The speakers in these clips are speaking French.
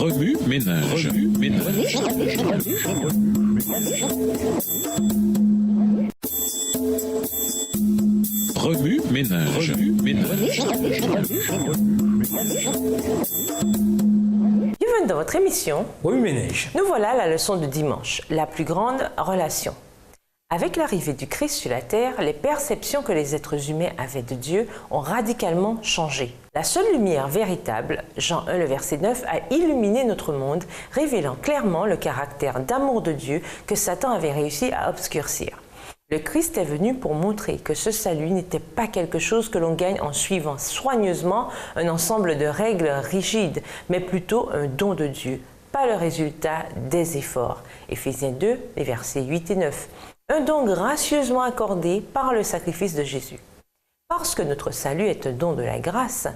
Remue ménage. Remue ménage. Bienvenue dans votre émission Remue ménage. Nous voilà à la leçon de dimanche, la plus grande relation. Avec l'arrivée du Christ sur la terre, les perceptions que les êtres humains avaient de Dieu ont radicalement changé. La seule lumière véritable, Jean 1, le verset 9, a illuminé notre monde, révélant clairement le caractère d'amour de Dieu que Satan avait réussi à obscurcir. Le Christ est venu pour montrer que ce salut n'était pas quelque chose que l'on gagne en suivant soigneusement un ensemble de règles rigides, mais plutôt un don de Dieu, pas le résultat des efforts. Éphésiens 2, les versets 8 et 9. Un don gracieusement accordé par le sacrifice de Jésus. Parce que notre salut est un don de la grâce,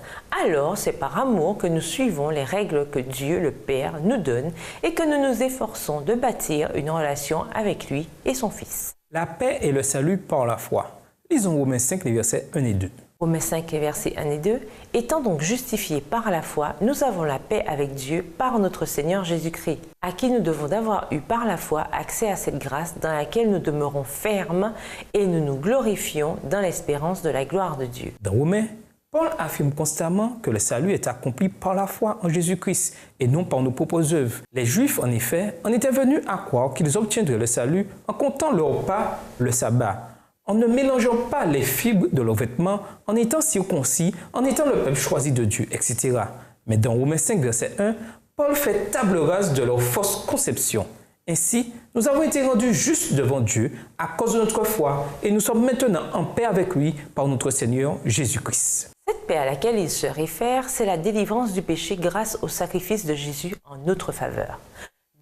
alors c'est par amour que nous suivons les règles que Dieu le Père nous donne et que nous nous efforçons de bâtir une relation avec lui et son Fils. La paix et le salut par la foi. Lisons Romains 5, les versets 1 et 2. Romains 5, versets 1 et 2. Étant donc justifiés par la foi, nous avons la paix avec Dieu par notre Seigneur Jésus-Christ, à qui nous devons d'avoir eu par la foi accès à cette grâce dans laquelle nous demeurons fermes et nous nous glorifions dans l'espérance de la gloire de Dieu. Dans Romains, Paul affirme constamment que le salut est accompli par la foi en Jésus-Christ et non par nos propres œuvres. Les Juifs, en effet, en étaient venus à croire qu'ils obtiendraient le salut en comptant leur pas le sabbat, en ne mélangeant pas les fibres de leurs vêtements, en étant circoncis, en étant le peuple choisi de Dieu, etc. Mais dans Romains 5, verset 1, Paul fait table rase de leur fausse conception. Ainsi, nous avons été rendus justes devant Dieu à cause de notre foi et nous sommes maintenant en paix avec lui par notre Seigneur Jésus-Christ. Cette paix à laquelle il se réfère, c'est la délivrance du péché grâce au sacrifice de Jésus en notre faveur.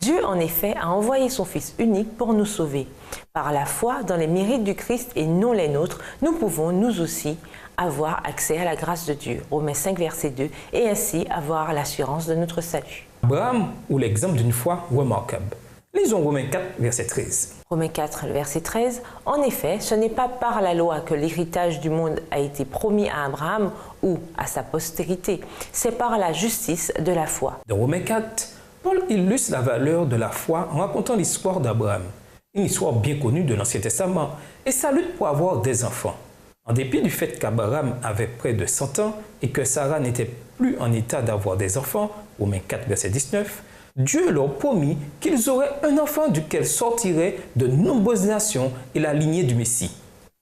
Dieu, en effet, a envoyé son Fils unique pour nous sauver. Par la foi dans les mérites du Christ et non les nôtres, nous pouvons, nous aussi, avoir accès à la grâce de Dieu. Romains 5, verset 2, et ainsi avoir l'assurance de notre salut. Abraham, ou l'exemple d'une foi remarquable. Lisons Romains 4, verset 13. Romains 4, verset 13. En effet, ce n'est pas par la loi que l'héritage du monde a été promis à Abraham ou à sa postérité. C'est par la justice de la foi. Dans Romains 4, Paul illustre la valeur de la foi en racontant l'histoire d'Abraham, une histoire bien connue de l'Ancien Testament, et sa lutte pour avoir des enfants. En dépit du fait qu'Abraham avait près de 100 ans et que Sarah n'était plus en état d'avoir des enfants, Romains 4, verset 19, Dieu leur promit qu'ils auraient un enfant duquel sortiraient de nombreuses nations et la lignée du Messie.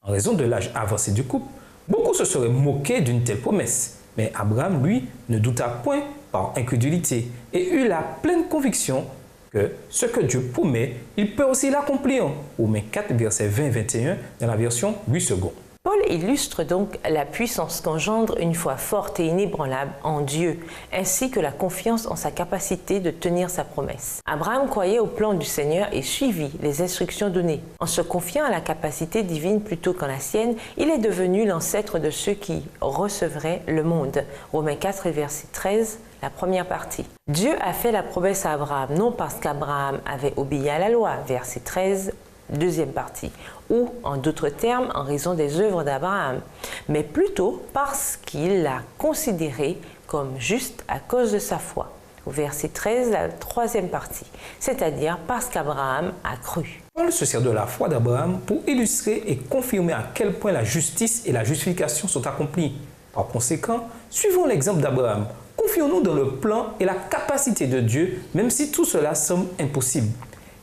En raison de l'âge avancé du couple, beaucoup se seraient moqués d'une telle promesse. Mais Abraham, lui, ne douta point par incrédulité et eut la pleine conviction que ce que Dieu promet, il peut aussi l'accomplir. Romains 4, versets 20 et 21, dans la version 8 secondes. Paul illustre donc la puissance qu'engendre une foi forte et inébranlable en Dieu, ainsi que la confiance en sa capacité de tenir sa promesse. Abraham croyait au plan du Seigneur et suivit les instructions données. En se confiant à la capacité divine plutôt qu'en la sienne, il est devenu l'ancêtre de ceux qui recevraient le monde. Romains 4, verset 13, la première partie. Dieu a fait la promesse à Abraham, non parce qu'Abraham avait obéi à la loi, verset 13, deuxième partie, ou en d'autres termes en raison des œuvres d'Abraham, mais plutôt parce qu'il l'a considéré comme juste à cause de sa foi. Au verset 13, la troisième partie, c'est-à-dire parce qu'Abraham a cru. Paul se sert de la foi d'Abraham pour illustrer et confirmer à quel point la justice et la justification sont accomplies. Par conséquent, suivons l'exemple d'Abraham. Confions-nous dans le plan et la capacité de Dieu, même si tout cela semble impossible.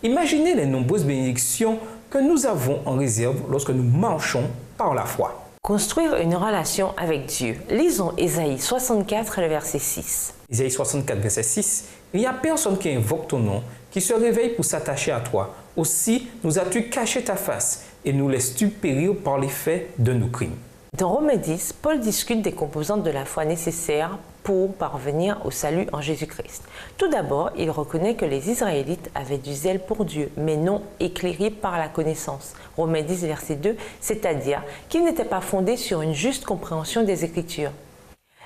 Imaginez les nombreuses bénédictions que nous avons en réserve lorsque nous marchons par la foi. Construire une relation avec Dieu. Lisons Ésaïe 64, le verset 6. Ésaïe 64, verset 6. Il n'y a personne qui invoque ton nom, qui se réveille pour s'attacher à toi. Aussi, nous as-tu caché ta face et nous laisses-tu périr par l'effet de nos crimes. Dans Romains 10, Paul discute des composantes de la foi nécessaires pour parvenir au salut en Jésus-Christ. Tout d'abord, il reconnaît que les Israélites avaient du zèle pour Dieu, mais non éclairés par la connaissance. Romains 10, verset 2, c'est-à-dire qu'ils n'étaient pas fondés sur une juste compréhension des Écritures.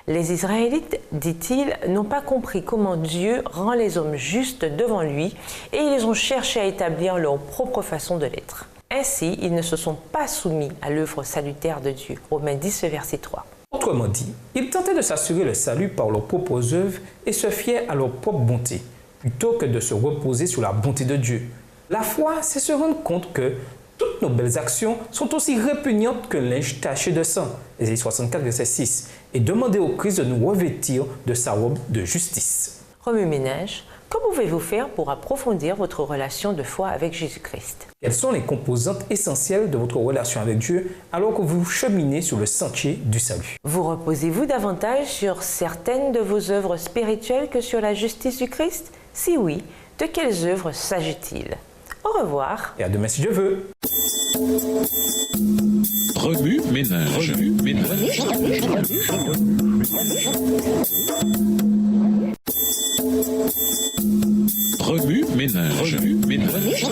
Les Israélites, dit-il, n'ont pas compris comment Dieu rend les hommes justes devant lui et ils ont cherché à établir leur propre façon de l'être. Ainsi, ils ne se sont pas soumis à l'œuvre salutaire de Dieu. Romains 10, verset 3. Autrement dit, ils tentaient de s'assurer le salut par leurs propres œuvres et se fiaient à leur propre bonté, plutôt que de se reposer sur la bonté de Dieu. La foi, c'est se rendre compte que toutes nos belles actions sont aussi répugnantes que le linge taché de sang, Ésaïe 64, verset 6, et demander au Christ de nous revêtir de sa robe de justice. Remue-ménage, que pouvez-vous faire pour approfondir votre relation de foi avec Jésus-Christ? Quelles sont les composantes essentielles de votre relation avec Dieu alors que vous cheminez sur le sentier du salut? Vous reposez-vous davantage sur certaines de vos œuvres spirituelles que sur la justice du Christ? Si oui, de quelles œuvres s'agit-il? Au revoir. Et à demain si Dieu veut. Remue-ménage. Remue-ménage. Remue-ménage. Remue-ménage.